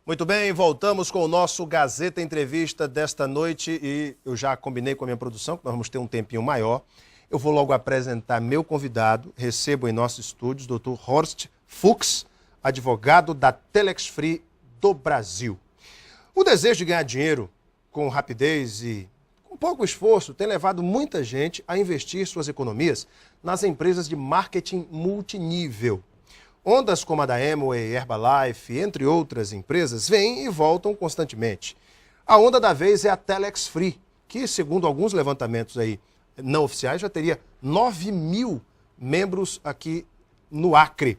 Muito bem, voltamos com o nosso Gazeta Entrevista desta noite e eu já combinei com a minha produção que nós vamos ter um tempinho maior. Eu vou logo apresentar meu convidado, recebo em nossos estúdios o Dr. Horst Fuchs, advogado da Telex Free do Brasil. O desejo de ganhar dinheiro com rapidez e com pouco esforço tem levado muita gente a investir suas economias nas empresas de marketing multinível. Ondas como a da Amway, Herbalife, entre outras empresas, vêm e voltam constantemente. A onda da vez é a Telex Free, que, segundo alguns levantamentos aí não oficiais, já teria 9 mil membros aqui no Acre.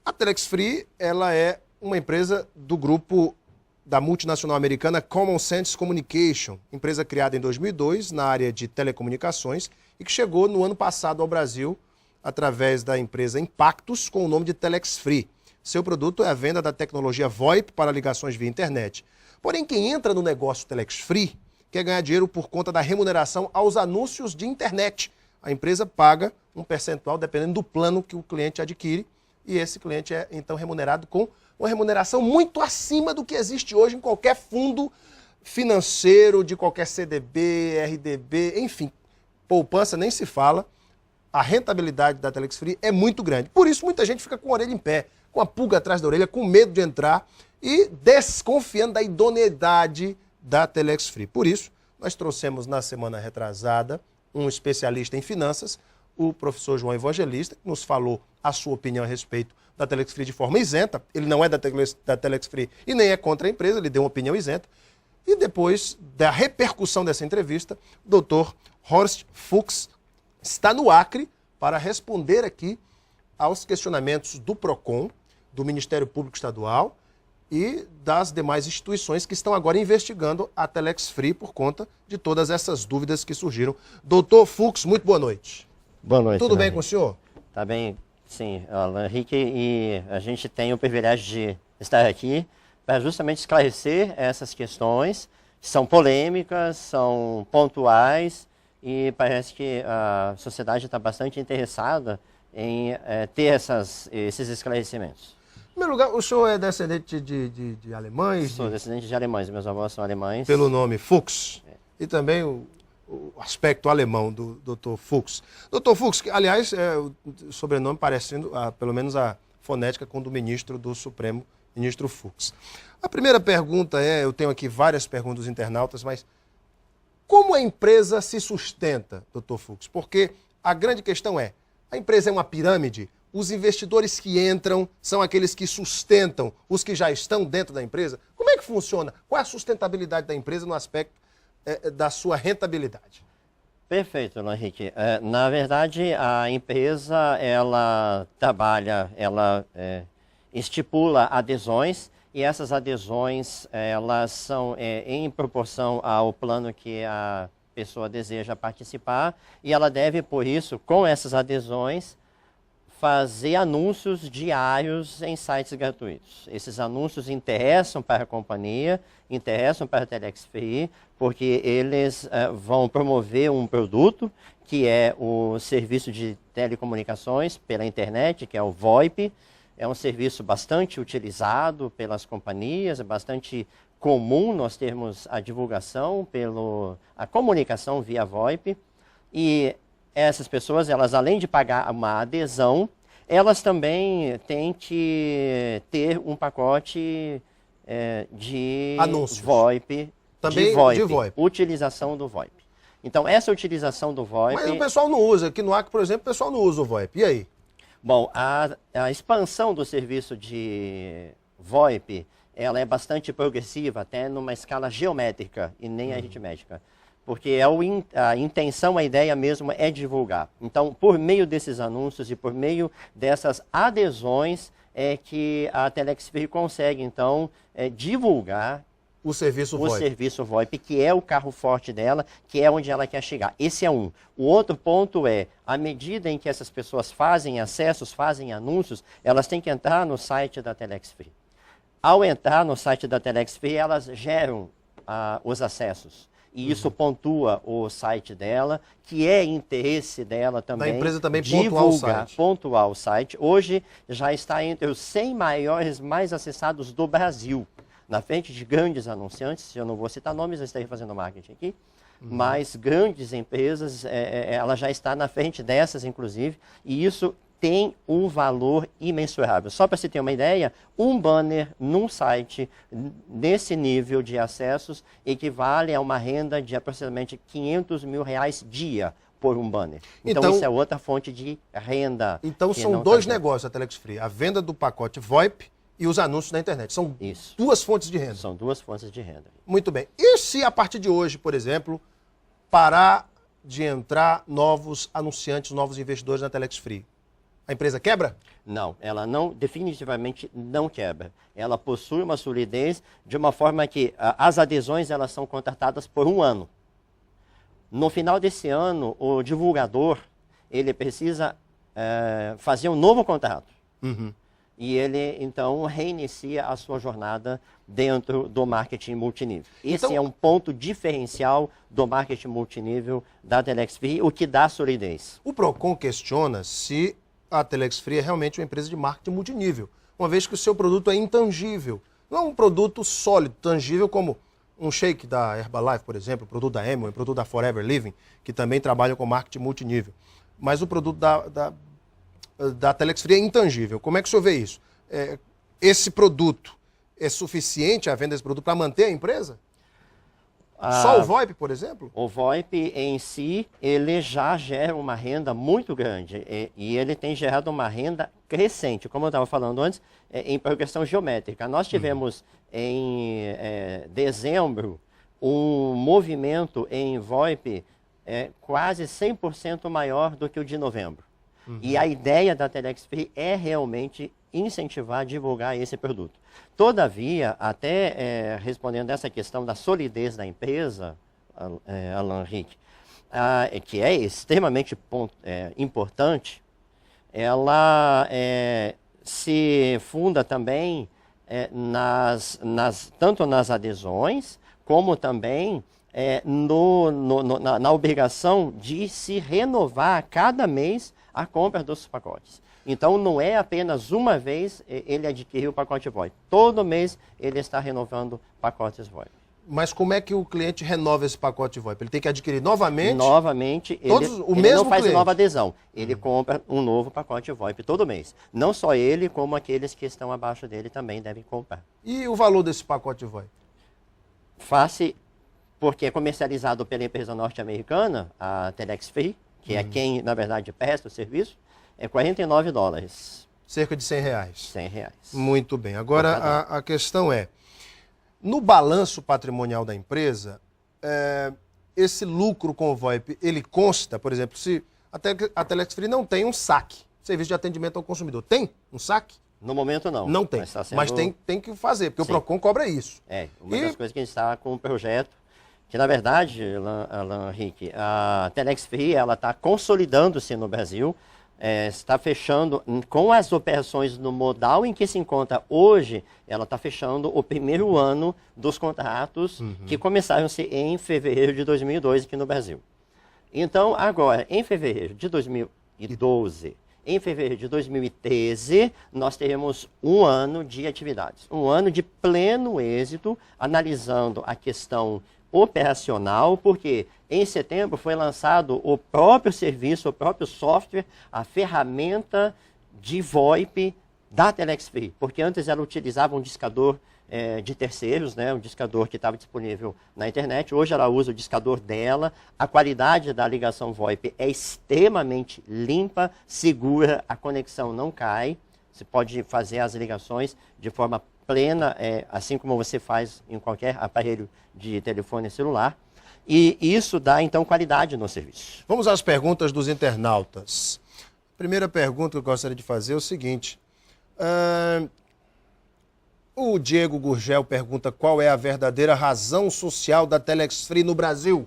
A Telex Free, ela é uma empresa do grupo da multinacional americana Common Sense Communication, empresa criada em 2002 na área de telecomunicações e que chegou no ano passado ao Brasil através da empresa Impactus, com o nome de Telex Free. Seu produto é a venda da tecnologia VoIP para ligações via internet. Porém, quem entra no negócio Telex Free quer ganhar dinheiro por conta da remuneração aos anúncios de internet. A empresa paga um percentual dependendo do plano que o cliente adquire e esse cliente é então remunerado com uma remuneração muito acima do que existe hoje em qualquer fundo financeiro, de qualquer CDB, RDB, enfim. Poupança nem se fala. A rentabilidade da Telex Free é muito grande. Por isso, muita gente fica com a orelha em pé, com a pulga atrás da orelha, com medo de entrar e desconfiando da idoneidade da Telex Free. Por isso, nós trouxemos na semana retrasada um especialista em finanças, o professor João Evangelista, que nos falou a sua opinião a respeito da Telex Free de forma isenta. Ele não é da Telex Free e nem é contra a empresa, ele deu uma opinião isenta. E depois da repercussão dessa entrevista, o Dr. Horst Fuchs está no Acre para responder aqui aos questionamentos do PROCON, do Ministério Público Estadual e das demais instituições que estão agora investigando a Telex Free por conta de todas essas dúvidas que surgiram. Doutor Fuchs, muito boa noite. Boa noite. Tudo bem com o senhor? Tá bem, sim, Alan Henrique, e a gente tem o privilégio de estar aqui para justamente esclarecer essas questões, que são polêmicas, são pontuais, e parece que a sociedade está bastante interessada em ter esses esclarecimentos. Em primeiro lugar, o senhor é descendente de alemães? Sou descendente de alemães, meus avós são alemães. Pelo nome Fuchs. E também o aspecto alemão do Dr. Fuchs. Dr. Fuchs, que, aliás, o sobrenome parecendo, pelo menos a fonética, com o do ministro do Supremo, ministro Fuchs. A primeira pergunta eu tenho aqui várias perguntas dos internautas, mas como a empresa se sustenta, Dr. Fuchs? Porque a grande questão é, a empresa é uma pirâmide? Os investidores que entram são aqueles que sustentam os que já estão dentro da empresa? Como é que funciona? Qual é a sustentabilidade da empresa no aspecto da sua rentabilidade? Perfeito, Henrique. Na verdade, a empresa, ela trabalha, ela estipula adesões, e essas adesões, elas são em proporção ao plano que a pessoa deseja participar, e ela deve, por isso, com essas adesões, fazer anúncios diários em sites gratuitos. Esses anúncios interessam para a companhia, interessam para a Telex Free, porque eles vão promover um produto, que é o serviço de telecomunicações pela internet, que é o VoIP. É um serviço bastante utilizado pelas companhias, é bastante comum nós termos a divulgação, a comunicação via VoIP. E essas pessoas, elas além de pagar uma adesão, elas também têm que ter um pacote de anúncios. VoIP, também de VoIP, de VoIP. Utilização do VoIP. Então, essa utilização do VoIP... Mas o pessoal não usa. Aqui no Acre, por exemplo, o pessoal não usa o VoIP. E aí? Bom, a expansão do serviço de VoIP, ela é bastante progressiva, até numa escala geométrica e nem aritmética. Porque a intenção, a ideia mesmo é divulgar. Então, por meio desses anúncios e por meio dessas adesões, é que a Telex Free consegue, então, divulgar o serviço VoIP, que é o carro forte dela, que é onde ela quer chegar. Esse é um. O outro ponto é, à medida em que essas pessoas fazem acessos, fazem anúncios, elas têm que entrar no site da Telex Free. Ao entrar no site da Telex Free, elas geram os acessos. e isso pontua o site dela, que é interesse dela também. Da empresa também pontuar o site. Hoje já está entre os 100 maiores mais acessados do Brasil, na frente de grandes anunciantes, eu não vou citar nomes, eu estarei fazendo marketing aqui, mas grandes empresas, ela já está na frente dessas, inclusive, e isso tem um valor imensurável. Só para você ter uma ideia, um banner num site nesse nível de acessos equivale a uma renda de aproximadamente R$500 mil dia por um banner. Então isso é outra fonte de renda. Então são dois negócios a Telex Free, a venda do pacote VoIP e os anúncios na internet. São duas fontes de renda. São duas fontes de renda. Muito bem. E se a partir de hoje, por exemplo, parar de entrar novos anunciantes, novos investidores na Telex Free? A empresa quebra? Não, ela não, definitivamente não quebra. Ela possui uma solidez de uma forma que as adesões elas são contratadas por um ano. No final desse ano, o divulgador ele precisa fazer um novo contrato. E ele, então, reinicia a sua jornada dentro do marketing multinível. Esse é um ponto diferencial do marketing multinível da Telex Free, o que dá solidez. O Procon questiona se a Telex Free é realmente uma empresa de marketing multinível, uma vez que o seu produto é intangível. Não é um produto sólido, tangível, como um shake da Herbalife, por exemplo, o produto da Amway, o produto da Forever Living, que também trabalham com marketing multinível. Mas o produto da Telex Free é intangível. Como é que o senhor vê isso? Esse produto é suficiente, a venda desse produto, para manter a empresa? Só o VoIP, por exemplo? O VoIP em si, ele já gera uma renda muito grande e ele tem gerado uma renda crescente, como eu estava falando antes, em progressão geométrica. Nós tivemos em dezembro um movimento em VoIP quase 100% maior do que o de novembro. E a ideia da Telex Free é realmente incentivar, divulgar esse produto. Todavia, até respondendo essa questão da solidez da empresa, Alan Henrique, que é extremamente importante, ela se funda também tanto nas adesões, como também na obrigação de se renovar a cada mês a compra dos pacotes. Então, não é apenas uma vez ele adquirir o pacote VoIP. Todo mês ele está renovando pacotes VoIP. Mas como é que o cliente renova esse pacote VoIP? Ele tem que adquirir novamente? Novamente, ele não faz nova adesão. Ele compra um novo pacote VoIP todo mês. Não só ele, como aqueles que estão abaixo dele também devem comprar. E o valor desse pacote VoIP? Porque é comercializado pela empresa norte-americana, a Telex Free, que é quem, na verdade, presta o serviço, é $49. Cerca de R$100. R$100. Muito bem. Agora, a questão é, no balanço patrimonial da empresa, esse lucro com o VoIP, ele consta, por exemplo, se a Telex Free não tem um SAC, Serviço de Atendimento ao Consumidor, tem um SAC? No momento não. Não tem, mas tem que fazer, porque o Procon cobra isso. Uma das coisas que a gente está com um projeto, que na verdade, Alan Henrique, a Telex Free ela está consolidando-se no Brasil, está fechando, com as operações no modal em que se encontra hoje, ela está fechando o primeiro ano dos contratos que começaram-se em fevereiro de 2002 aqui no Brasil. Então, agora, em fevereiro de 2012, em fevereiro de 2013, nós teremos um ano de atividades, um ano de pleno êxito, analisando a questão operacional, porque em setembro foi lançado o próprio serviço, o próprio software, a ferramenta de VoIP da Telex Free, porque antes ela utilizava um discador de terceiros, né, um discador que estava disponível na internet, hoje ela usa o discador dela, a qualidade da ligação VoIP é extremamente limpa, segura, a conexão não cai, você pode fazer as ligações de forma plena, assim como você faz em qualquer aparelho de telefone celular. E isso dá, então, qualidade no serviço. Vamos às perguntas dos internautas. A primeira pergunta que eu gostaria de fazer é o seguinte. O Diego Gurgel pergunta qual é a verdadeira razão social da Telex Free no Brasil.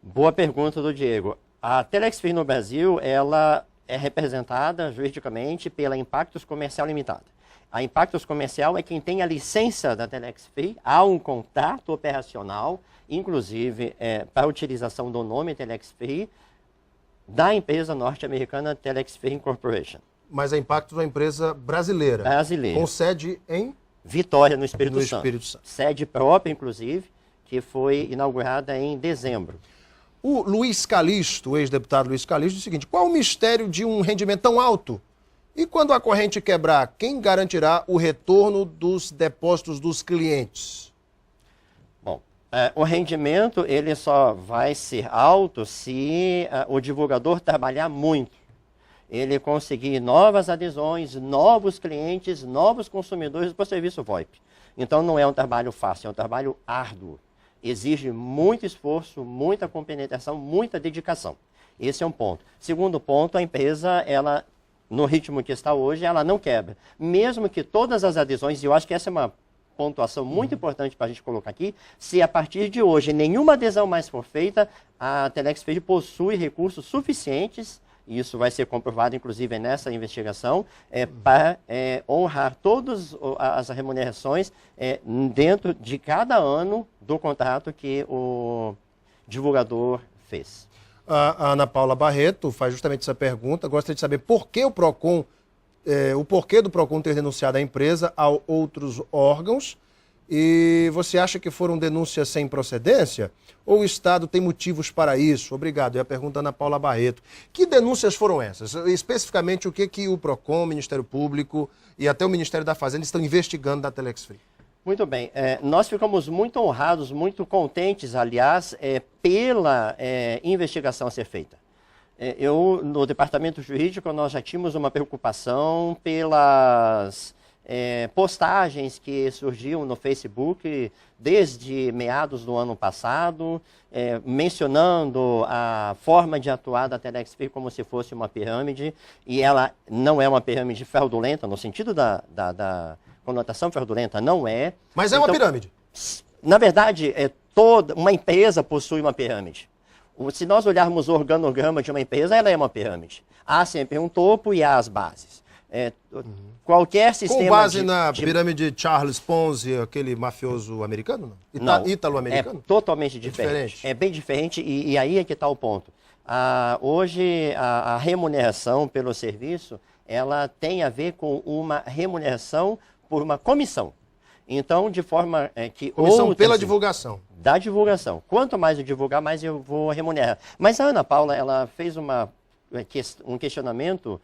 Boa pergunta do Diego. A Telex Free no Brasil, ela é representada juridicamente pela Impactos Comercial Limitada. A Impactos Comercial é quem tem a licença da Telex Free, há um contrato operacional, inclusive para a utilização do nome Telex Free, da empresa norte-americana Telex Free Incorporation. Mas a Impactos é uma empresa brasileira. Brasileira. Com sede em Vitória, no Espírito no Santo. Espírito Santo. Sede própria, inclusive, que foi inaugurada em dezembro. O Luiz Calixto, o ex-deputado Luiz Calixto, diz o seguinte: qual o mistério de um rendimento tão alto? E quando a corrente quebrar, quem garantirá o retorno dos depósitos dos clientes? Bom, o rendimento ele só vai ser alto se o divulgador trabalhar muito. Ele conseguir novas adesões, novos clientes, novos consumidores para o serviço VoIP. Então não é um trabalho fácil, é um trabalho árduo. Exige muito esforço, muita compenetração, muita dedicação. Esse é um ponto. Segundo ponto, a empresa, ela, no ritmo que está hoje, ela não quebra. Mesmo que todas as adesões, e eu acho que essa é uma pontuação muito importante para a gente colocar aqui, se a partir de hoje nenhuma adesão mais for feita, a Telex Free possui recursos suficientes, e isso vai ser comprovado, inclusive, nessa investigação, para honrar todas as remunerações dentro de cada ano do contrato que o divulgador fez. A Ana Paula Barreto faz justamente essa pergunta. Gostaria de saber por que o PROCON, o porquê do PROCON ter denunciado a empresa a outros órgãos. E você acha que foram denúncias sem procedência? Ou o Estado tem motivos para isso? Obrigado. É a pergunta da Ana Paula Barreto. Que denúncias foram essas? Especificamente, o que o PROCON, o Ministério Público e até o Ministério da Fazenda estão investigando da Telex Free? Muito bem. Nós ficamos muito honrados, muito contentes, aliás, pela investigação a ser feita. No Departamento Jurídico, nós já tínhamos uma preocupação pelas postagens que surgiam no Facebook desde meados do ano passado, mencionando a forma de atuar da Telex Free como se fosse uma pirâmide, e ela não é uma pirâmide fraudulenta, no sentido da conotação fraudulenta, não é. Mas é uma pirâmide. Na verdade, toda uma empresa possui uma pirâmide. Se nós olharmos o organograma de uma empresa, ela é uma pirâmide. Há sempre um topo e há as bases. Qualquer sistema. Com base na pirâmide de Charles Ponzi, aquele mafioso americano? Não, ítalo-americano? É totalmente diferente. É bem diferente e aí é que está o ponto. Hoje, a remuneração pelo serviço, ela tem a ver com uma remuneração por uma comissão. Então, de forma que... Comissão pela divulgação. Da divulgação. Quanto mais eu divulgar, mais eu vou remunerar. Mas a Ana Paula, ela fez um questionamento,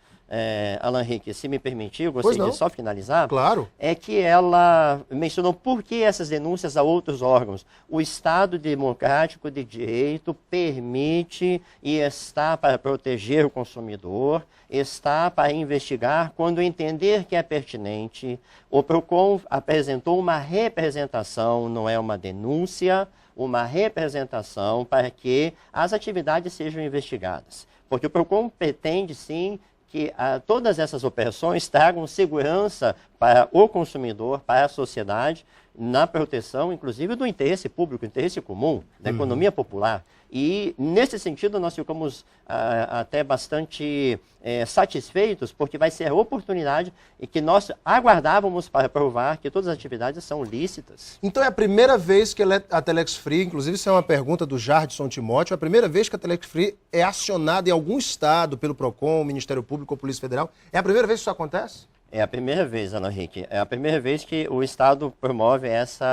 Alan Henrique, se me permitir, eu gostaria de só finalizar. Claro. É que ela mencionou por que essas denúncias a outros órgãos. O Estado Democrático de Direito permite e está para proteger o consumidor, está para investigar quando entender que é pertinente. O PROCON apresentou uma representação, não é uma denúncia, uma representação para que as atividades sejam investigadas. Porque o PROCON pretende, sim, que todas essas operações tragam segurança para o consumidor, para a sociedade, na proteção, inclusive, do interesse público, interesse comum, da economia popular. E, nesse sentido, nós ficamos até bastante satisfeitos, porque vai ser a oportunidade e que nós aguardávamos para provar que todas as atividades são lícitas. Então é a primeira vez que a Telex Free, inclusive isso é uma pergunta do Jardson Timóteo, é a primeira vez que a Telex Free é acionada em algum estado pelo PROCON, Ministério Público ou Polícia Federal? É a primeira vez que isso acontece? É a primeira vez, Ana Henrique. É a primeira vez que o Estado promove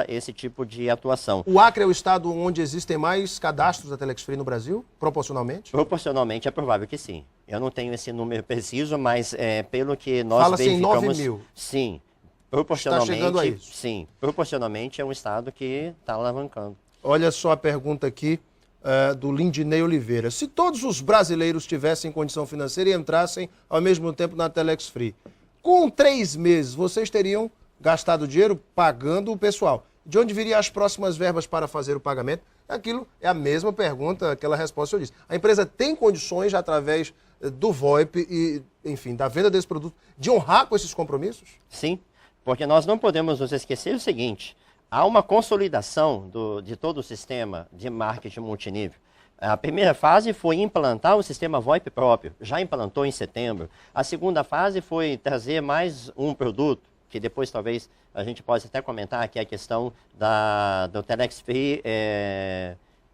esse tipo de atuação. O Acre é o estado onde existem mais cadastros da Telex Free no Brasil, proporcionalmente? Proporcionalmente é provável que sim. Eu não tenho esse número preciso, mas pelo que nós Fala-se verificamos... em 9 mil. Sim. Proporcionalmente, está chegando a isso. Sim. Proporcionalmente é um estado que está alavancando. Olha só a pergunta aqui do Lindinei Oliveira. Se todos os brasileiros tivessem condição financeira e entrassem ao mesmo tempo na Telex Free, com 3 meses, vocês teriam gastado dinheiro pagando o pessoal. De onde viriam as próximas verbas para fazer o pagamento? Aquilo é a mesma pergunta, aquela resposta que eu disse. A empresa tem condições, através do VoIP e, enfim, da venda desse produto, de honrar com esses compromissos? Sim, porque nós não podemos nos esquecer o seguinte, há uma consolidação de todo o sistema de marketing multinível. A primeira fase foi implantar o sistema VoIP próprio, já implantou em setembro. A segunda fase foi trazer mais um produto, que depois talvez a gente possa até comentar, que é a questão do Telex Free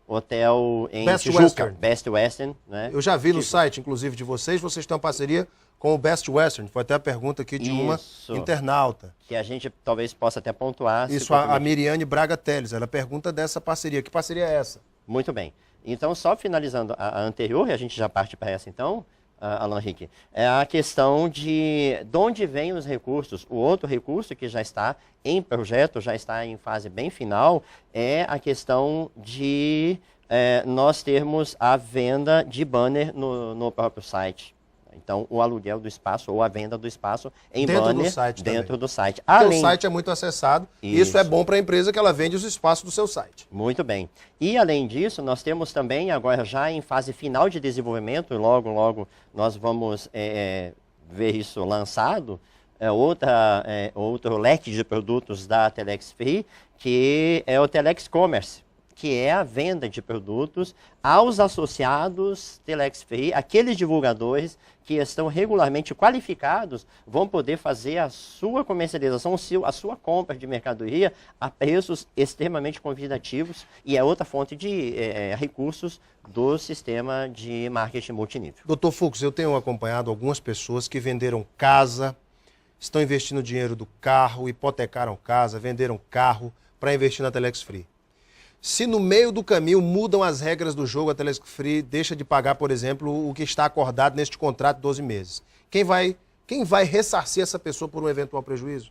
Hotel em Best Tijuca, Western. Best Western, né? Eu já vi no site, inclusive, de vocês têm uma parceria com o Best Western. Foi até a pergunta aqui de uma internauta. Que a gente talvez possa até pontuar. Isso, a Miriane Braga Teles, ela pergunta dessa parceria. Que parceria é essa? Muito bem. Então, só finalizando a anterior, e a gente já parte para essa então, Alan Henrique, é a questão de onde vêm os recursos. O outro recurso que já está em projeto, já está em fase bem final, é a questão de nós termos a venda de banner no próprio site. Então, o aluguel do espaço ou a venda do espaço em banner dentro do site. O site é muito acessado e isso é bom para a empresa que ela vende os espaços do seu site. Muito bem. E, além disso, nós temos também, agora já em fase final de desenvolvimento, logo, logo nós vamos ver isso lançado, outro leque de produtos da Telex Free, que é o Telex Commerce, que é a venda de produtos aos associados Telex Free, aqueles divulgadores que estão regularmente qualificados, vão poder fazer a sua comercialização, a sua compra de mercadoria a preços extremamente convidativos e é outra fonte de recursos do sistema de marketing multinível. Dr. Fux, eu tenho acompanhado algumas pessoas que venderam casa, estão investindo dinheiro do carro, hipotecaram casa, venderam carro para investir na Telex Free. Se no meio do caminho mudam as regras do jogo, a Telex Free deixa de pagar, por exemplo, o que está acordado neste contrato de 12 meses. Quem vai ressarcir essa pessoa por um eventual prejuízo?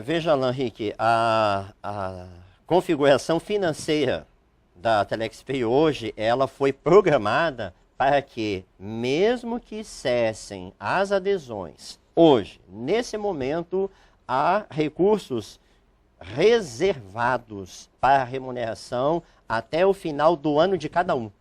Veja, Alan Henrique, a configuração financeira da Telex Free hoje, ela foi programada para que, mesmo que cessem as adesões, hoje, nesse momento, há recursos reservados para remuneração até o final do ano de cada um.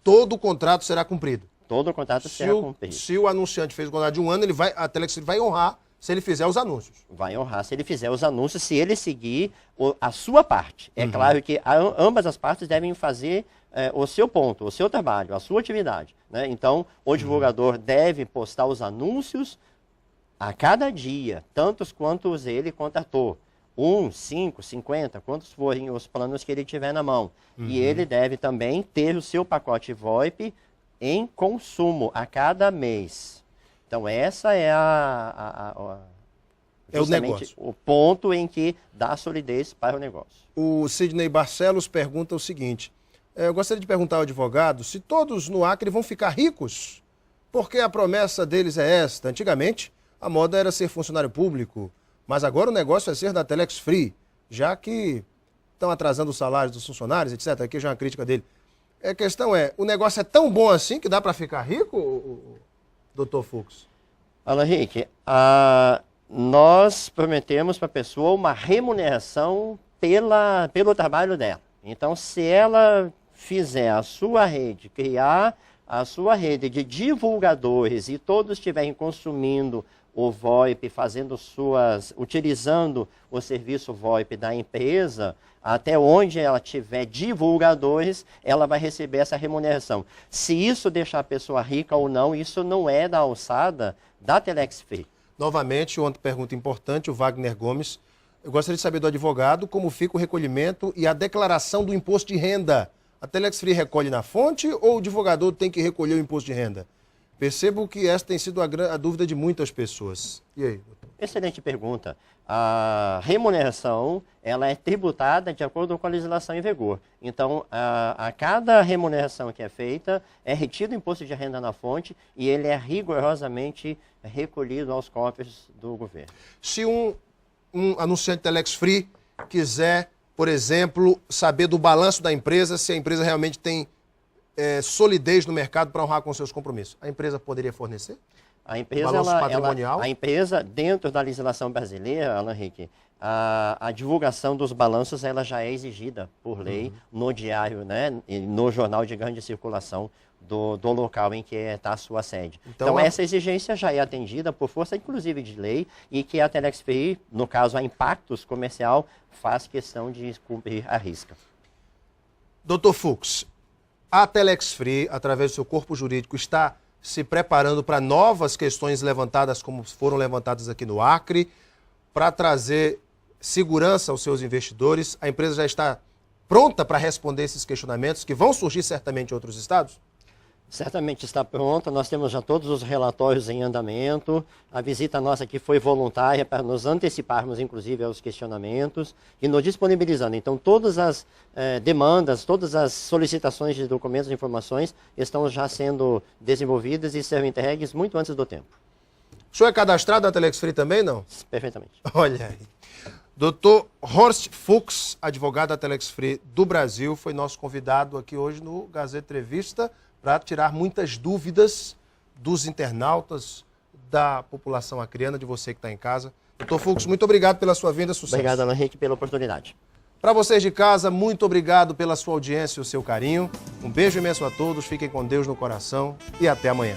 Todo o contrato será cumprido? Todo o contrato será cumprido. Se o anunciante fez o contrato de um ano, a Telex vai honrar se ele fizer os anúncios. Vai honrar se ele fizer os anúncios, se ele seguir a sua parte. É claro que ambas as partes devem fazer o seu ponto, o seu trabalho, a sua atividade, né? Então, o divulgador deve postar os anúncios a cada dia, tantos quantos ele contratou. 1, 5, 50, quantos forem os planos que ele tiver na mão. E ele deve também ter o seu pacote VoIP em consumo a cada mês. Então, essa é o negócio. O ponto em que dá solidez para o negócio. O Sidney Barcelos pergunta o seguinte, eu gostaria de perguntar ao advogado se todos no Acre vão ficar ricos, porque a promessa deles é esta. Antigamente, a moda era ser funcionário público, mas agora o negócio é ser da Telex Free, já que estão atrasando os salários dos funcionários, etc. Aqui já é uma crítica dele. A questão é, o negócio é tão bom assim que dá para ficar rico, Dr. Fux? Alan Henrique, nós prometemos para a pessoa uma remuneração pelo trabalho dela. Então, se ela fizer a sua rede, criar a sua rede de divulgadores e todos estiverem consumindo o VoIP, utilizando o serviço VoIP da empresa, até onde ela tiver divulgadores, ela vai receber essa remuneração. Se isso deixar a pessoa rica ou não, isso não é da alçada da Telex Free. Novamente, outra pergunta importante, o Wagner Gomes. Eu gostaria de saber do advogado como fica o recolhimento e a declaração do imposto de renda. A Telex Free recolhe na fonte ou o divulgador tem que recolher o imposto de renda? Percebo que essa tem sido a dúvida de muitas pessoas. E aí, doutor? Excelente pergunta. A remuneração ela é tributada de acordo com a legislação em vigor. Então, a cada remuneração que é feita, é retido o imposto de renda na fonte e ele é rigorosamente recolhido aos cofres do governo. Se um anunciante Telex Free quiser, por exemplo, saber do balanço da empresa, se a empresa realmente tem solidez no mercado para honrar com seus compromissos, a empresa poderia fornecer? A empresa, balanço patrimonial? a empresa, dentro da legislação brasileira, Alan Henrique, a divulgação dos balanços ela já é exigida por lei no diário, né, no jornal de grande circulação do local em que está a sua sede. Então essa exigência já é atendida por força, inclusive, de lei, e que a Telex Free, no caso a Impactos Comercial, faz questão de cumprir a risca. Dr. Fux, a Telex Free, através do seu corpo jurídico, está se preparando para novas questões levantadas, como foram levantadas aqui no Acre, para trazer segurança aos seus investidores. A empresa já está pronta para responder esses questionamentos que vão surgir certamente em outros estados? Certamente está pronta, nós temos já todos os relatórios em andamento, a visita nossa aqui foi voluntária para nos anteciparmos, inclusive, aos questionamentos e nos disponibilizando. Então, todas as demandas, todas as solicitações de documentos e informações estão já sendo desenvolvidas e serão entregues muito antes do tempo. O senhor é cadastrado na Telex Free também, não? Perfeitamente. Olha aí. Dr. Horst Fuchs, advogado da Telex Free do Brasil, foi nosso convidado aqui hoje no Gazeta Entrevista, para tirar muitas dúvidas dos internautas, da população acreana, de você que está em casa. Dr. Fuchs, muito obrigado pela sua vinda, sucesso. Obrigado, Alan Henrique, pela oportunidade. Para vocês de casa, muito obrigado pela sua audiência e o seu carinho. Um beijo imenso a todos, fiquem com Deus no coração e até amanhã.